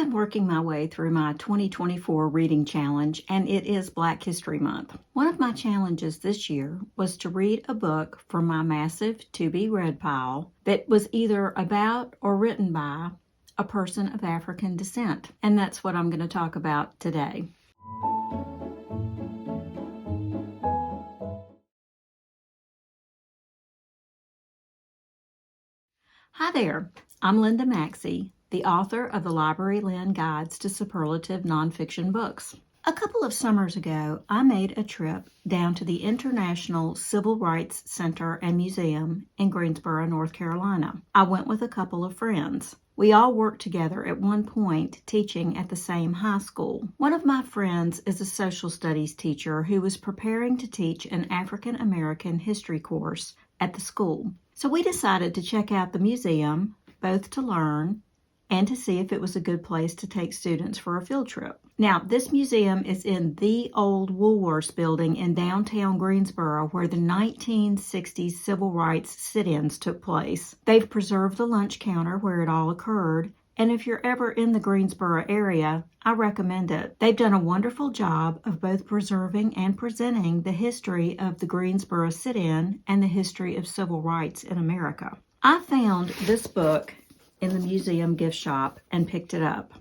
I'm working my way through my 2024 reading challenge, and it is Black History Month. One of my challenges this year was to read a book from my massive to-be-read pile that was either about or written by a person of African descent, and that's what I'm going to talk about today. Hi there, I'm Linda Maxey, the author of the Library Lend Guides to Superlative Nonfiction Books. A couple of summers ago, I made a trip down to the International Civil Rights Center and Museum in Greensboro, North Carolina. I went with a couple of friends. We all worked together at one point teaching at the same high school. One of my friends is a social studies teacher who was preparing to teach an African American history course at the school. So we decided to check out the museum, both to learn and to see if it was a good place to take students for a field trip. Now, this museum is in the old Woolworth building in downtown Greensboro where the 1960s civil rights sit-ins took place. They've preserved the lunch counter where it all occurred, and if you're ever in the Greensboro area, I recommend it. They've done a wonderful job of both preserving and presenting the history of the Greensboro sit-in and the history of civil rights in America. I found this book in the museum gift shop and picked it up.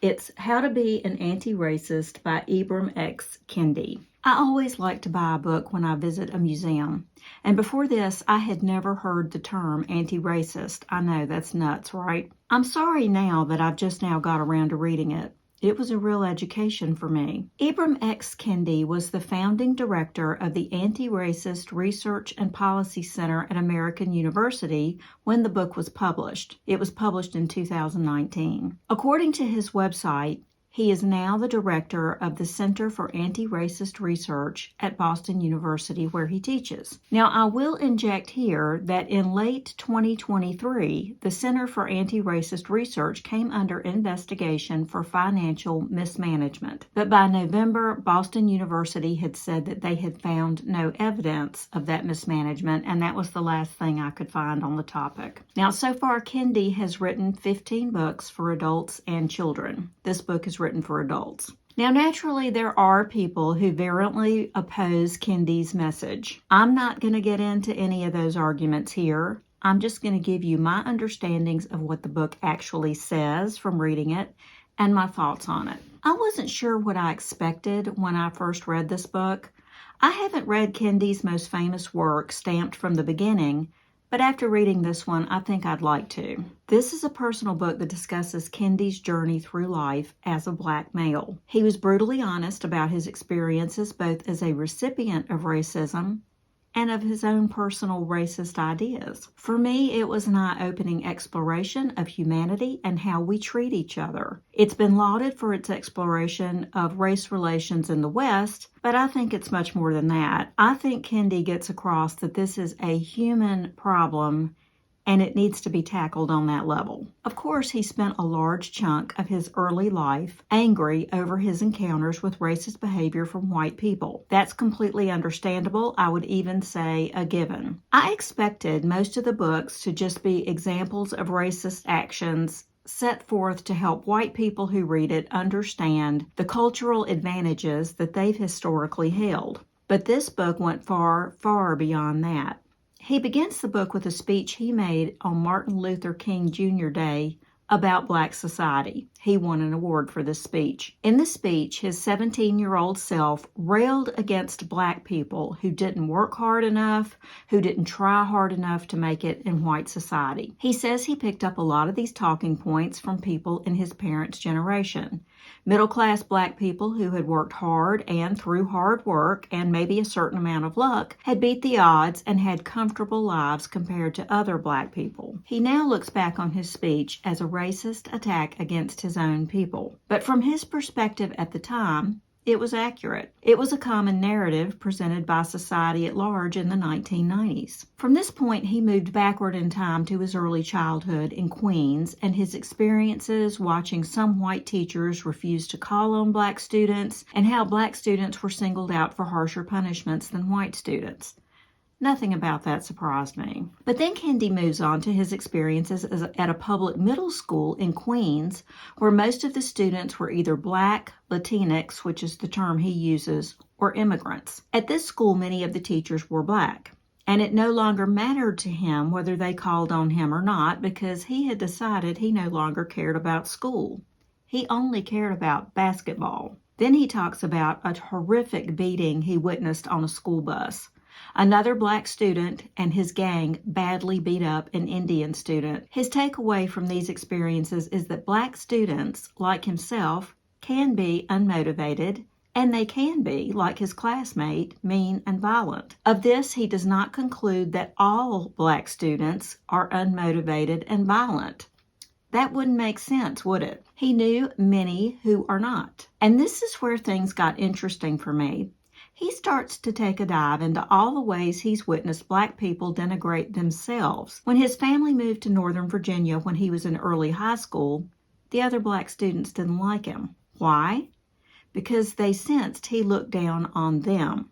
It's How to Be an Anti-Racist by Ibram X. Kendi. I always like to buy a book when I visit a museum. And before this, I had never heard the term anti-racist. I know, that's nuts, right? I'm sorry now that I've just now got around to reading it. It was a real education for me. Ibram X. Kendi was the founding director of the Anti-Racist Research and Policy Center at American University when the book was published. It was published in 2019. According to his website, he is now the director of the Center for Anti-Racist Research at Boston University, where he teaches. Now, I will inject here that in late 2023, the Center for Anti-Racist Research came under investigation for financial mismanagement. But by November, Boston University had said that they had found no evidence of that mismanagement, and that was the last thing I could find on the topic. Now, so far, Kendi has written 15 books for adults and children. This book is written for adults. Now, naturally, there are people who virulently oppose Kendi's message. I'm not going to get into any of those arguments here. I'm just going to give you my understandings of what the book actually says from reading it and my thoughts on it. I wasn't sure what I expected when I first read this book. I haven't read Kendi's most famous work, Stamped from the Beginning, but after reading this one, I think I'd like to. This is a personal book that discusses Kendi's journey through life as a Black male. He was brutally honest about his experiences both as a recipient of racism and of his own personal racist ideas. For me, it was an eye-opening exploration of humanity and how we treat each other. It's been lauded for its exploration of race relations in the West, but I think it's much more than that. I think Kendi gets across that this is a human problem and it needs to be tackled on that level. Of course, he spent a large chunk of his early life angry over his encounters with racist behavior from white people. That's completely understandable. I would even say a given. I expected most of the books to just be examples of racist actions set forth to help white people who read it understand the cultural advantages that they've historically held. But this book went far, far beyond that. He begins the book with a speech he made on Martin Luther King Jr. Day about Black society. He won an award for this speech. In the speech, his 17-year-old self railed against Black people who didn't work hard enough, who didn't try hard enough to make it in white society. He says he picked up a lot of these talking points from people in his parents' generation. Middle-class Black people who had worked hard and through hard work and maybe a certain amount of luck had beat the odds and had comfortable lives compared to other Black people. He now looks back on his speech as a racist attack against his own people. But from his perspective at the time, it was accurate. It was a common narrative presented by society at large in the 1990s. From this point, he moved backward in time to his early childhood in Queens and his experiences watching some white teachers refuse to call on Black students and how Black students were singled out for harsher punishments than white students. Nothing about that surprised me. But then Kendi moves on to his experiences at a public middle school in Queens, where most of the students were either Black, Latinx, which is the term he uses, or immigrants. At this school, many of the teachers were Black, and it no longer mattered to him whether they called on him or not because he had decided he no longer cared about school. He only cared about basketball. Then he talks about a horrific beating he witnessed on a school bus. Another Black student and his gang badly beat up an Indian student. His takeaway from these experiences is that Black students, like himself, can be unmotivated, and they can be, like his classmate, mean and violent. Of this, he does not conclude that all Black students are unmotivated and violent. That wouldn't make sense, would it? He knew many who are not. And this is where things got interesting for me. He starts to take a dive into all the ways he's witnessed Black people denigrate themselves. When his family moved to Northern Virginia when he was in early high school, the other Black students didn't like him. Why? Because they sensed he looked down on them.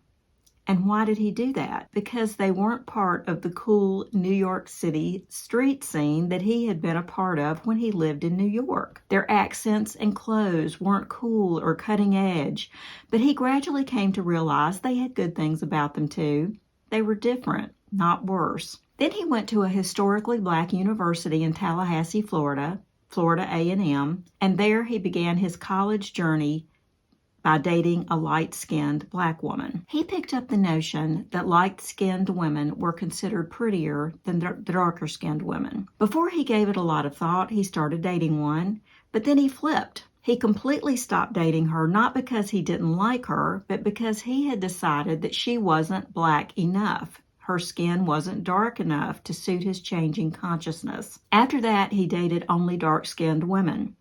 And why did he do that? Because they weren't part of the cool New York City street scene that he had been a part of when he lived in New York. Their accents and clothes weren't cool or cutting edge, but he gradually came to realize they had good things about them too. They were different, not worse. Then he went to a historically Black university in Tallahassee, Florida A&M, and there he began his college journey by dating a light-skinned Black woman. He picked up the notion that light-skinned women were considered prettier than the darker-skinned women. Before he gave it a lot of thought, he started dating one, but then he flipped. He completely stopped dating her, not because he didn't like her, but because he had decided that she wasn't Black enough. Her skin wasn't dark enough to suit his changing consciousness. After that, he dated only dark-skinned women.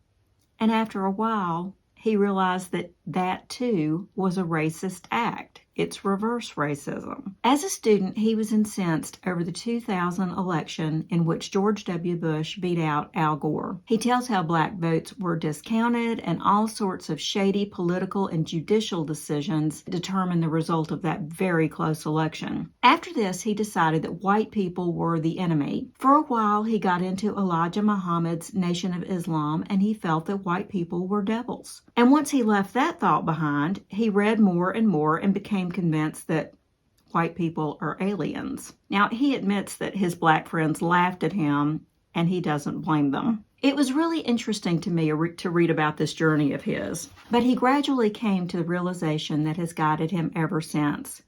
And after a while, he realized that that too was a racist act. It's reverse racism. As a student, he was incensed over the 2000 election in which George W. Bush beat out Al Gore. He tells how Black votes were discounted and all sorts of shady political and judicial decisions determined the result of that very close election. After this, he decided that white people were the enemy. For a while, he got into Elijah Muhammad's Nation of Islam, and he felt that white people were devils. And once he left that thought behind, he read more and more and became convinced that white people are aliens. Now, he admits that his Black friends laughed at him, and he doesn't blame them. It was really interesting to me to read about this journey of his, but he gradually came to the realization that has guided him ever since.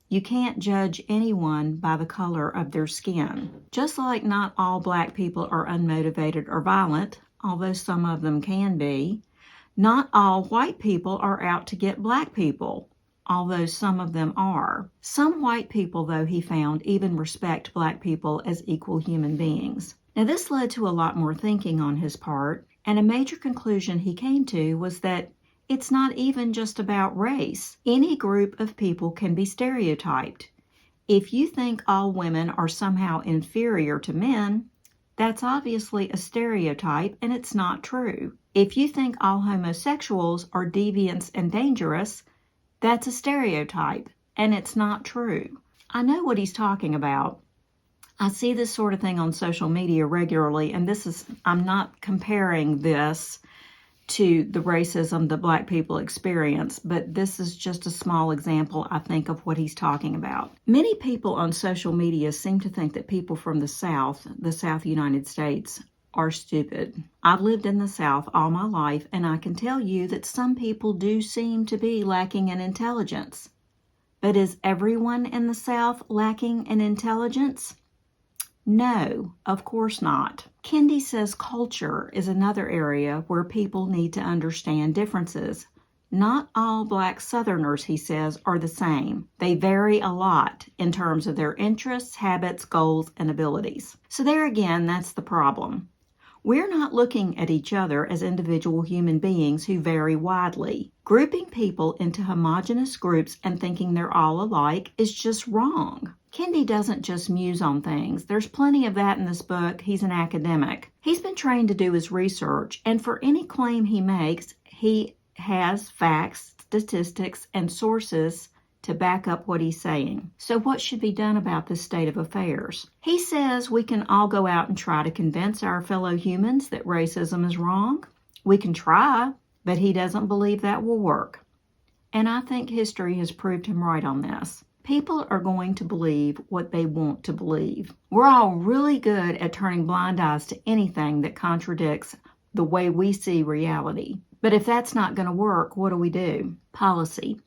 You can't judge anyone by the color of their skin. Just like not all Black people are unmotivated or violent, although some of them can be, not all white people are out to get Black people, although some of them are. Some white people, though, he found, even respect Black people as equal human beings. Now, this led to a lot more thinking on his part, and a major conclusion he came to was that it's not even just about race. Any group of people can be stereotyped. If you think all women are somehow inferior to men, that's obviously a stereotype, and it's not true. If you think all homosexuals are deviants and dangerous, that's a stereotype, and it's not true. I know what he's talking about. I see this sort of thing on social media regularly, and I'm not comparing this to the racism that Black people experience, but this is just a small example, I think, of what he's talking about. Many people on social media seem to think that people from the South United States, are stupid. I've lived in the South all my life, and I can tell you that some people do seem to be lacking in intelligence. But is everyone in the South lacking in intelligence? No, of course not. Kendi says culture is another area where people need to understand differences. Not all Black Southerners, he says, are the same. They vary a lot in terms of their interests, habits, goals, and abilities. So there again, that's the problem. We're not looking at each other as individual human beings who vary widely. Grouping people into homogeneous groups and thinking they're all alike is just wrong. Kendi doesn't just muse on things. There's plenty of that in this book. He's an academic. He's been trained to do his research, and for any claim he makes, he has facts, statistics, and sources to back up what he's saying. So what should be done about this state of affairs? He says we can all go out and try to convince our fellow humans that racism is wrong. We can try, but he doesn't believe that will work. And I think history has proved him right on this. People are going to believe what they want to believe. We're all really good at turning blind eyes to anything that contradicts the way we see reality. But if that's not going to work, what do? Policy.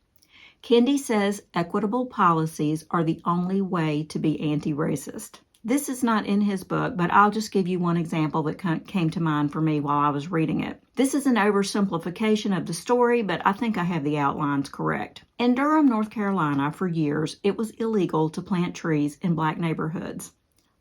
Kendi says equitable policies are the only way to be anti-racist. This is not in his book, but I'll just give you one example that came to mind for me while I was reading it. This is an oversimplification of the story, but I think I have the outlines correct. In Durham, North Carolina, for years, it was illegal to plant trees in black neighborhoods.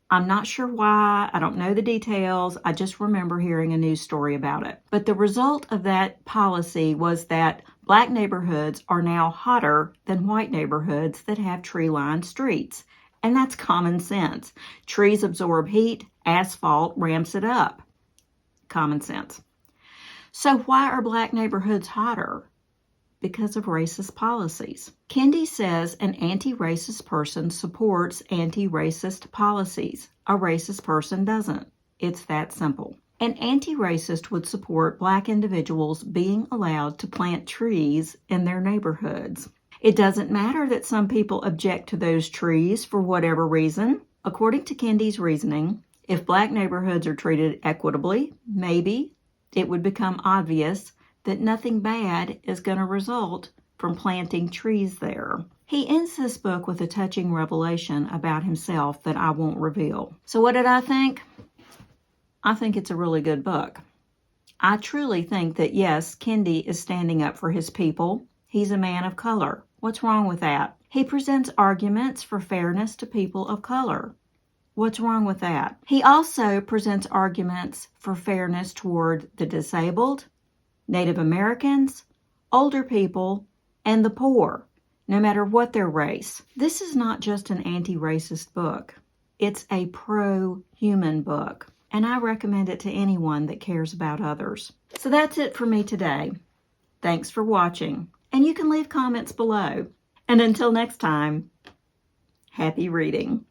I'm not sure why. I don't know the details. I just remember hearing a news story about it. But the result of that policy was that black neighborhoods are now hotter than white neighborhoods that have tree-lined streets. And that's common sense. Trees absorb heat, asphalt ramps it up. Common sense. So why are black neighborhoods hotter? Because of racist policies. Kendi says an anti-racist person supports anti-racist policies. A racist person doesn't. It's that simple. An anti-racist would support black individuals being allowed to plant trees in their neighborhoods. It doesn't matter that some people object to those trees for whatever reason. According to Kendi's reasoning, if black neighborhoods are treated equitably, maybe it would become obvious that nothing bad is going to result from planting trees there. He ends this book with a touching revelation about himself that I won't reveal. So what did I think? I think it's a really good book. I truly think that, yes, Kendi is standing up for his people. He's a man of color. What's wrong with that? He presents arguments for fairness to people of color. What's wrong with that? He also presents arguments for fairness toward the disabled, Native Americans, older people, and the poor, no matter what their race. This is not just an anti-racist book. It's a pro-human book, and I recommend it to anyone that cares about others. So that's it for me today. Thanks for watching, and you can leave comments below. And until next time, happy reading.